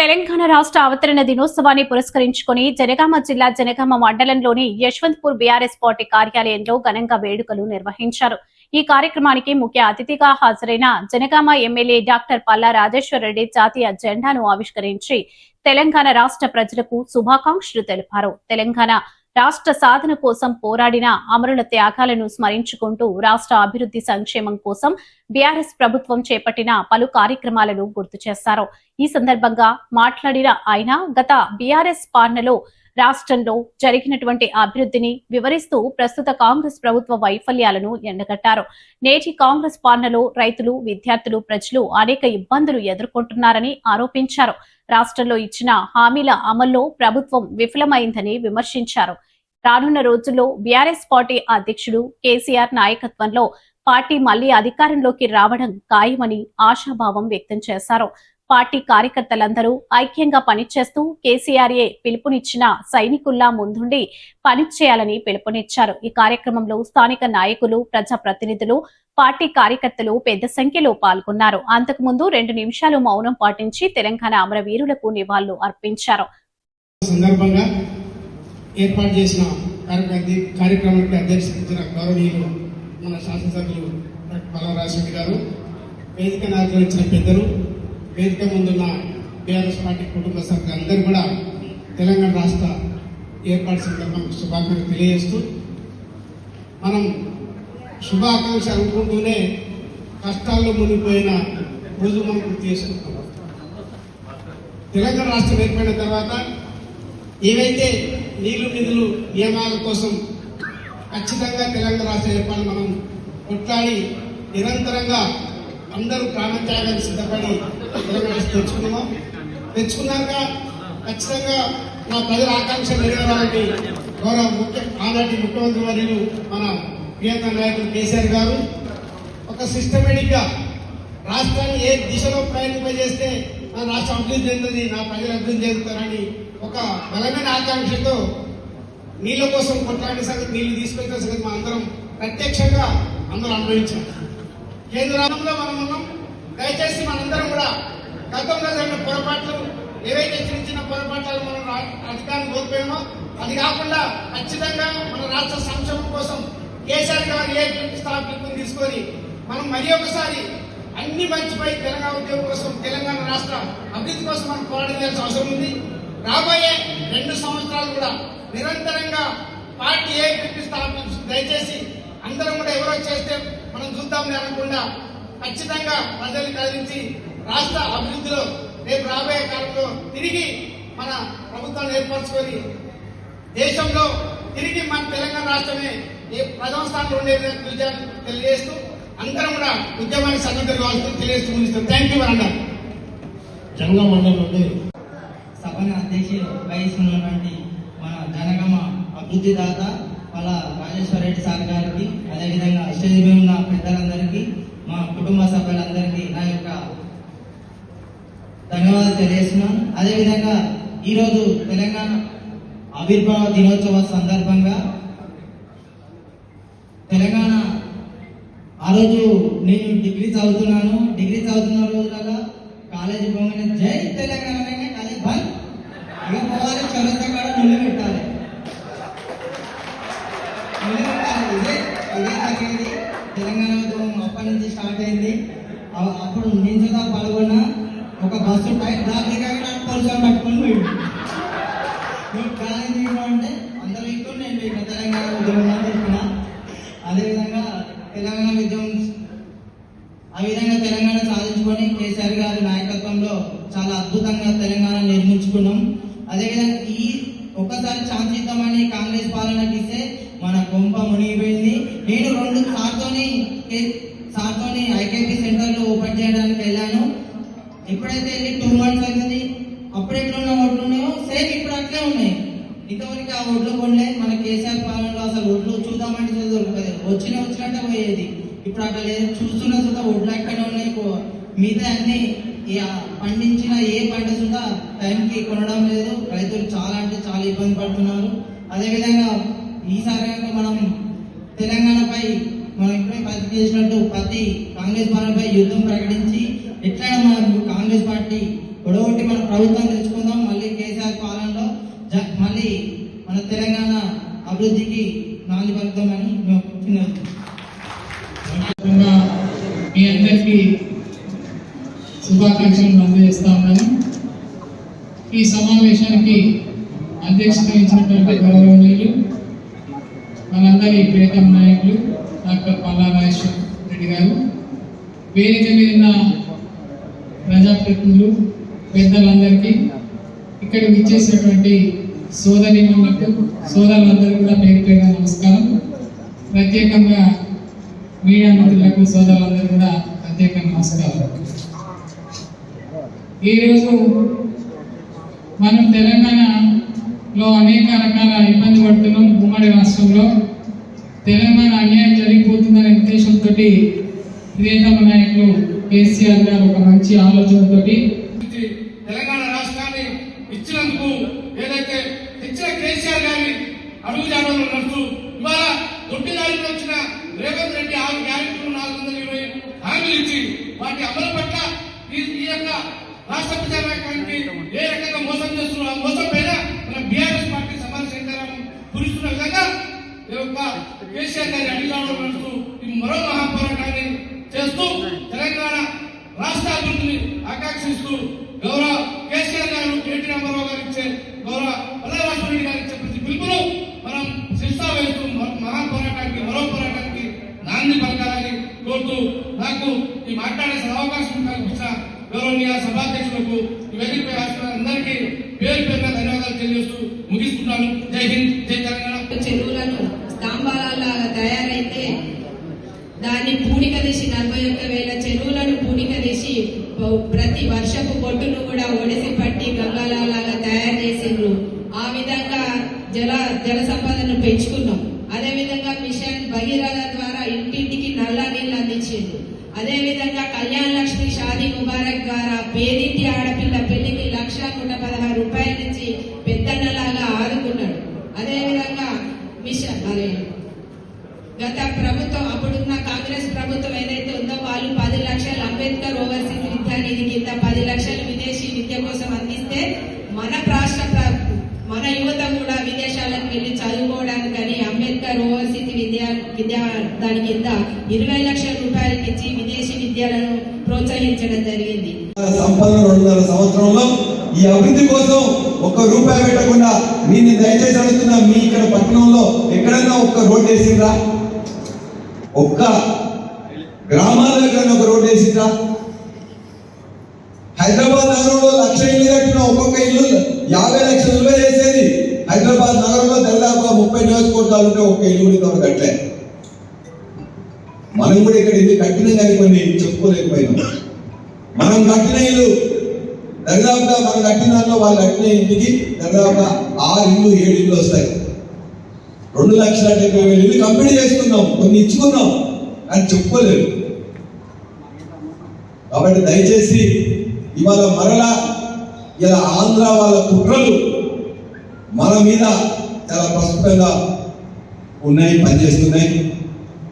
తెలంగాణ రాష్ట్ర అవతరణ దినోత్సవాన్ని పురస్కరించుకుని జనగామ జిల్లా జనగామ మండలంలోని యశ్వంత్పూర్ బీఆర్ఎస్ పార్టీ కార్యాలయంలో ఘనంగా వేడుకలు నిర్వహించారు. ఈ కార్యక్రమానికి ముఖ్య అతిథిగా హాజరైన జనగామ ఎమ్మెల్యే డాక్టర్ పల్లా రాజేశ్వర్ రెడ్డి జాతీయ జెండాను ఆవిష్కరించి తెలంగాణ రాష్ట్ర ప్రజలకు శుభాకాంక్షలు తెలిపారు. తెలంగాణ రాష్ట్ర సాధన కోసం పోరాడిన అమరుల త్యాగాలను స్మరించుకుంటూ రాష్ట్ర అభివృద్ధి సంక్షేమం కోసం బీఆర్ఎస్ ప్రభుత్వం చేపట్టిన పలు కార్యక్రమాలను గుర్తు చేశారు. ఈ సందర్భంగా మాట్లాడిన ఆయన గత బీఆర్ఎస్ పాలనలో రాష్ట్రంలో జరిగినటువంటి అభివృద్ధిని వివరిస్తూ ప్రస్తుత కాంగ్రెస్ ప్రభుత్వ వైఫల్యాలను ఎండగట్టారు. నేటి కాంగ్రెస్ పాలనలో రైతులు, విద్యార్థులు, ప్రజలు అనేక ఇబ్బందులు ఎదుర్కొంటున్నారని ఆరోపించారు. రాష్ట్రంలో ఇచ్చిన హామీల అమల్లో ప్రభుత్వం విఫలమైందని విమర్శించారు. రానున్న రోజుల్లో బీఆర్ఎస్ పార్టీ అధ్యక్షుడు కేసీఆర్ నాయకత్వంలో పార్టీ మళ్లీ అధికారంలోకి రావడం ఖాయమని ఆశాభావం వ్యక్తం చేశారు. పార్టీ కార్యకర్తలందరూ ఐక్యంగా పనిచేస్తూ కేసీఆర్ఏ పిలుపునిచ్చిన సైనికుల్లా ముందుండి పనిచేయాలని పిలుపునిచ్చారు. ఈ కార్యక్రమంలో స్థానిక నాయకులు, ప్రజాప్రతినిధులు, పార్టీ కార్యకర్తలు పెద్ద సంఖ్యలో పాల్గొన్నారు. అంతకుముందు 2 నిమిషాలు మౌనం పాటించి తెలంగాణ అమరవీరులకు నివాళులు అర్పించారు. సందర్భంగా ఏర్పాటు చేసిన కార్యక్రమానికి అధ్యక్షించిన గౌరవనీయులు మన శాసనసభ్యులు పల్లా రాజేశ్వర్ గారు, వేదిక నాయకులు పెద్దలు, వేదిక ముందున్న బీఆర్ఎస్ పార్టీ కుటుంబ సభ్యులు అందరూ కూడా తెలంగాణ రాష్ట్ర ఏర్పాటు సందర్భంగా శుభాకాంక్షలు తెలియజేస్తూ, మనం శుభాకాంక్ష అనుకుంటూనే కష్టాల్లో మునిగిపోయిన రోజు మనం గుర్తు చేసుకుంటాం. తెలంగాణ రాష్ట్రం ఏర్పడిన తర్వాత ఏవైతే నీళ్లు, నిధులు, నియమాల కోసం ఖచ్చితంగా తెలంగాణ రాష్ట్ర ఏర్పాటు మనం కొట్లాడి నిరంతరంగా అందరూ ప్రాణత్యాగానికి సిద్ధపడి తెలంగాణ తెచ్చుకున్నాక ఖచ్చితంగా మా ప్రజల ఆకాంక్ష నెరవేరాలని గౌరవ ఆనాటి ముఖ్యమంత్రి వర్యులు మన ప్రియతమ నాయకులు కేసీఆర్ గారు ఒక సిస్టమేటిక్ గా రాష్ట్రాన్ని ఏ దిశలో ప్రయాణింపజేస్తే నా రాష్ట్రం అభివృద్ధి చెందుతుంది, నా ప్రజలు అభివృద్ధి చెందుతారని ఒక బలమైన ఆకాంక్షతో నీళ్ల కోసం కొట్లాడిన సంగతి, నీళ్లు తీసుకొచ్చిన సంగతి మా అందరం ప్రత్యక్షంగా అందరూ అనుభవించాం. కేంద్రంలో మనం ఉన్నాం. దయచేసి మనందరం కూడా గతంలో జరిగిన పొరపాట్లు, ఏవైతే చిన్న చిన్న పొరపాట్లు మనం అధికారం కోల్పోయామో అది కాకుండా ఖచ్చితంగా మన రాష్ట్ర సంక్షేమం కోసం కేసీఆర్ గారు ఏ స్థాపితం తీసుకొని మనం మరి ఒకసారి అన్ని మర్చిపోయి తెలంగాణ ఉద్యోగం కోసం, తెలంగాణ రాష్ట్ర అభివృద్ధి కోసం మనం పోరాడాల్సిన అవసరం ఉంది. రాబోయే 2 సంవత్సరాలు కూడా నిరంతరంగా పార్టీ ఏ స్థాపించి దయచేసి అందరం కూడా ఎవరో చేస్తే మనం చూద్దామని అనకుండా ఖచ్చితంగా ప్రజల్ని కలిగించి రాష్ట్ర అభివృద్ధిలో రేపు రాబోయే కాలంలో తిరిగి మన ప్రభుత్వాన్ని ఏర్పరచుకొని దేశంలో తిరిగి మన తెలంగాణ రాష్ట్రమే ప్రథమ స్థానంలో ఉండే విజయాన్ని తెలియజేస్తూ అందరం కూడా ఉద్యమాన్ని సన్నద్ధం కావాల్సి తెలియజేస్తూ ముగిస్తాం. థ్యాంక్ యూ అన్నారు. జనగామ మండలం నుండి సభను అధ్యక్షులు వహిస్తున్నటువంటి మన జనగామ అభివృద్ధి దాత వాళ్ళ రాజేశ్వర రెడ్డి సార్ గారికి, అదేవిధంగా స్టేజ్ మీద ఉన్న పెద్దలందరికీ, మా కుటుంబ సభ్యులందరికీ నా యొక్క ధన్యవాదాలు తెలియజేస్తున్నాను. అదేవిధంగా ఈరోజు తెలంగాణ ఆవిర్భావ దినోత్సవ సందర్భంగా తెలంగాణ ఆ రోజు నేను డిగ్రీ చదువుతున్న రోజులలో కాలేజీ పోగానే జై తెలంగాణ కాలేజ్ బంద్, ఇక పోవాలి చదువుతా కాడ నువ్వు పెట్టాలి. ఇదే జరిగేది. తెలంగాణ ఉద్యమం అప్పటి నుంచి స్టార్ట్ అయింది. అప్పుడు నేను చూద్దాం పాల్గొన్న ఒక బస్సు పోలీసులు పట్టుకొని పోయింది. అంటే అందరూ ఇక్కడ నేను తెలంగాణ ఉద్యమం చెప్పిన. అదేవిధంగా తెలంగాణ ఉద్యమం ఆ విధంగా తెలంగాణ సాధించుకొని కేసీఆర్ గారి నాయకత్వంలో చాలా అద్భుతంగా తెలంగాణ నిర్మించుకున్నాం. అదేవిధంగా ఈ ఒక్కసారి ఛాన్స్ ఇద్దామని కాంగ్రెస్ పాలనకి ఇస్తే మన కొంప మునిగిపోయింది. నేను 2 సార్తోని ఐకేపీ సెంటర్లు ఓపెన్ చేయడానికి వెళ్ళాను. ఎప్పుడైతే వెళ్ళి 2 months అయింది, అప్పుడు ఎట్లున్న ఓట్లు ఉన్నాయో సేమ్ ఇప్పుడు అట్లే ఉన్నాయి. ఇంతవరకు ఆ ఓట్లు కొనలే. మన కేసీఆర్ పాలనలో అసలు ఓట్లు చూద్దామంటే దొరకలేదు, వచ్చినట్టే పోయేది. ఇప్పుడు అట్లా లేదు. చూస్తున్న ఓట్లు ఎక్కడే ఉన్నాయి. మిగతా అన్ని పండించిన ఏ పంట సుధా టైంకి కొనడం లేదు. రైతులు చాలా అంటే చాలా ఇబ్బంది పడుతున్నారు. అదేవిధంగా ఈసారి మనం తెలంగాణపై మనం ఇప్పుడే ప్రతి చేసినట్టు ప్రతి కాంగ్రెస్ పాలనపై యుద్ధం ప్రకటించి ఎట్లా మన కాంగ్రెస్ పార్టీ గొడవట్టి మన ప్రభుత్వం తెచ్చుకుందాం. మళ్ళీ కేసీఆర్ పాలనలో మళ్ళీ మన తెలంగాణ అభివృద్ధికి నాంది పలుకుతామని మేము మీ అందరికీ శుభాకాంక్షలు అందజేస్తా ఉన్నాను. ఈ సమావేశానికి అధ్యక్షత వహించినటువంటి గౌరవనీయులు మనందరి ప్రియతమ నాయకులు డాక్టర్ పల్లా రాజేశ్వర రెడ్డి గారు, వేదిక మీద ఉన్న ప్రజాప్రతినిధులు, పెద్దలందరికీ, ఇక్కడ విచ్చేసినటువంటి సోదరిమణులకు, సోదరులందరికీ కూడా పేరు పేరున నమస్కారం. ప్రత్యేకంగా మీడియా మిత్రులకు, సోదరులందరూ కూడా ప్రత్యేక నమస్కారం. ఈరోజు మనం తెలంగాణలో అనేక రకాల ఇబ్బంది పడుతున్నాం. ఉమ్మడి రాష్ట్రంలో తెలంగాణ అన్యాయం జరిగిపోతుందనే ఉద్దేశంతో ప్రియతమ నాయకులు కేసీఆర్ గారు ఒక మంచి ఆలోచనతో తెలంగాణ రాష్ట్రాన్ని ఇచ్చినందుకు ఏదైతే తెచ్చిన కేసీఆర్ గారిని అడుగుజాడలో నడుస్తూ ఇవాళ దొడ్డిదారిలో వచ్చిన రేవంత్ రెడ్డి 6 గ్యారెంటీలు 420 హామీలు ఇచ్చి వాటి అమలు పట్ల ఈ యొక్క రాష్ట్ర ప్రజానాయకానికి ఏ రకంగా మోసం చేస్తున్నారు, ఆ మోసం పైన మన బీఆర్ఎస్ పార్టీ సమాజ శంకరాలను కురుస్తున్న విధంగా ఈ యొక్క కేసీఆర్ గారి అడిగాడలో నడుస్తూ ఈ మరో మహాపోరాటాన్ని చేస్తూ తెలంగాణ రాష్ట్ర అభివృద్ధిని ఆకాంక్షిస్తూ గౌరవ కేసీఆర్ గారు, కేటీ రామారావు గారు ఇచ్చే గౌరవ పల్లారాజరెడ్డి గారు ఇచ్చే ప్రతి పిలుపును మనం శిరసా వేస్తూ మహాపోరాటానికి, మరో పోరాటానికి నాంది పలకాలని కోరుతూ నాకు ఈ మాట్లాడే అవకాశం కల్పించిన గౌరవనీయ సభాధ్యక్షులకు, ఈ వేదికపై రాష్ట్ర అందరికీ పేరు పేరున ధన్యవాదాలు తెలియజేస్తూ ముగిస్తున్నాను. జై హింద్, జై తెలంగాణ. చెరువులను స్తంభాలలాగా తయారైతే దాన్ని పూడిక తీసి 41,000 చెరువులను పూడిక తీసి ప్రతి వర్షపు బొట్టును కూడా ఒడిసి పట్టి గంగాలాగా తయారు చేసిండ్రు. ఆ విధంగా జల సంపదను పెంచుకున్నాం. అదే విధంగా మిషన్ భగీరథ ద్వారా ఇంటింటికి నల్ల నీళ్లు అందించిండ్రు. అదే విధంగా కళ్యాణ లక్ష్మి షాదీ ముబారక్ ద్వారా పేరింటి ఆడపిల్ల పెళ్లికి 1,116 రూపాయల నుంచి పెద్దన్నలాగా ఆదుకున్నాడు. అదే విధంగా మిషన్ గత ప్రభుత్వం, అప్పుడున్న కాంగ్రెస్ ప్రభుత్వం ఏదైతే ఉందో వాళ్ళు 10 లక్షలు అంబేద్కర్ ఓవర్సీస్ విద్యా నిధి కింద 10 లక్షలు విదేశీ విద్య కోసం అందిస్తే మన యువత కూడా విదేశాలకు వెళ్లి చదువుకోవడానికని అంబేద్కర్ ఓవర్సీస్ విద్యా దాని కింద 20 లక్షల రూపాయలు ఇచ్చి విదేశీ విద్యలను ప్రోత్సహించడం జరిగింది. సంపద 2.5 సంవత్సరంలో ఈ అభివృద్ధి కోసం ₹1 పెట్టకుండా నేను దయచేసి అడుగుతున్నా, మీ ఇక్కడ పట్టణంలో ఎక్కడైనా ఒక్క రోడ్డు వేసిండ్రా? ఒక్క గ్రామాల దగ్గర ఒక రోడ్డు వేసిండ్రా? హైదరాబాద్ నగరంలో 1,00,000 ఇల్లు కట్టిన ఒక్కొక్క ఇల్లు 50 లక్షల రూపాయలు చేసేది. హైదరాబాద్ నగరంలో దాదాపుగా 30 నియోజకవర్గాలు ఉంటే ఒక్క ఇల్లు కూడా ఇంతవరకు కట్టలే. మనం కూడా ఇక్కడ ఇల్లు కట్టినా కానీ కొన్ని చెప్పుకోలేకపోయినాం. మనం కట్టిన ఇల్లు దాదాపుగా మనం కట్టిన దాంట్లో వాళ్ళు కట్టిన ఇంటికి దాదాపుగా 6 ఇల్లు 7 ఇల్లు వస్తాయి. 2,70,000 ఇల్లు కంప్లీట్ చేసుకున్నాం, కొన్ని ఇచ్చుకున్నాం అని చెప్పుకోలేదు. కాబట్టి దయచేసి ఇవాళ మరలా ఇలా ఆంధ్ర వాళ్ళ కుట్రలు మన మీద చాలా ప్రస్ఫుటంగా ఉన్నాయి, పనిచేస్తున్నాయి.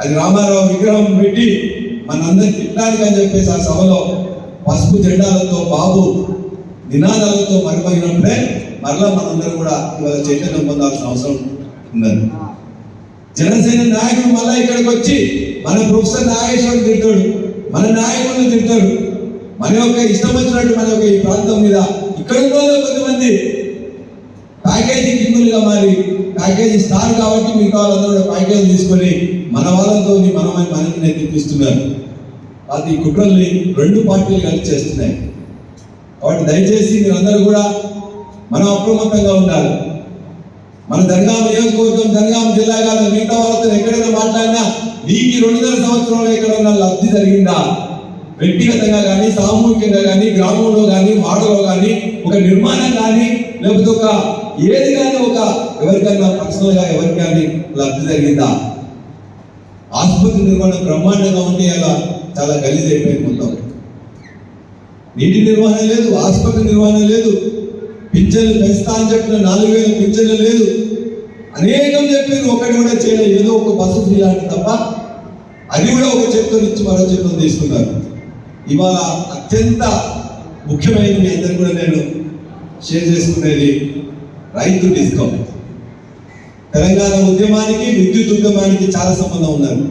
అది రామారావు విగ్రహం పెట్టి మనందరినీ తిట్టడానికి అని చెప్పేసి ఆ సభలో పసుపు జెండాలతో, బాబు నినాదాలతో మరిపోయినప్పుడే మరలా మనందరం కూడా ఇవాళ చైతన్యం పొందాల్సిన అవసరం ఉన్నది. జనసేన నాయకుడు మళ్ళా ఇక్కడికి వచ్చి మన ప్రొఫెసర్ నాగేశ్వరం తిడతాడు, మన నాయకులను తిడతాడు, మన యొక్క ఇష్టం వచ్చినట్టు మన యొక్క ఈ ప్రాంతం మీద ఇక్కడ ఉన్న కొంతమంది ప్యాకేజీ కింగులుగా మారి ప్యాకేజీ స్టార్ కాబట్టి మిగతా వాళ్ళందరూ కూడా ప్యాకేజీ తీసుకొని మన వాళ్ళతో మనల్ని తెప్పిస్తున్నారు. అది ఈ కుట్రల్ని 2 పార్టీలు కలిసి చేస్తున్నాయి. కాబట్టి దయచేసి మీరందరూ కూడా మనం అప్రమత్తంగా ఉండాలి. మన జనగామ నియోజకవర్గం, జనగామ జిల్లా కాదు, మిగతా వాళ్ళతో ఎక్కడైనా మాట్లాడినా నీకు 2.5 సంవత్సరంలో ఎక్కడన్నా లబ్ధి జరిగిందా? వ్యక్తిగతంగా కానీ, సామూహికంగా కానీ, గ్రామంలో కానీ, వాడలో కానీ, ఒక నిర్మాణం కానీ, లేకపోతే ఒక ఏది కానీ ఒక ఎవరికైనా పర్సనల్ గా ఎవరికి కానీ లబ్ధి జరిగిందా? ఆసుపత్రి నిర్మాణం బ్రహ్మాండంగా ఉంటే అలా చాలా గలీజ్ అయిపోయింది మొత్తం. నీటి నిర్వహణ లేదు, ఆసుపత్రి నిర్వహణ లేదు, పింఛన్లు పెంచుతా అని చెప్పిన 4,000 పింఛన్లు లేదు, అనేకం చెప్పారు, ఒకటి కూడా చేయలేదు. ఏదో ఒక బస్సు ఫ్రీ లాంటి తప్ప అది కూడా ఒక చెప్తూ ఇచ్చి మరో చెప్తూ తీసుకున్నారు. ఇవాళ అత్యంత ముఖ్యమైనది మీ అందరూ కూడా నేను షేర్ చేసుకునేది రైతు డిస్కౌంట్. తెలంగాణ ఉద్యమానికి విద్యుత్ ఉద్యమానికి చాలా సంబంధం ఉన్నారు.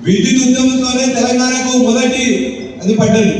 విద్యుత్ ఉద్యమంతోనే తెలంగాణకు మొదటి అది పడ్డది.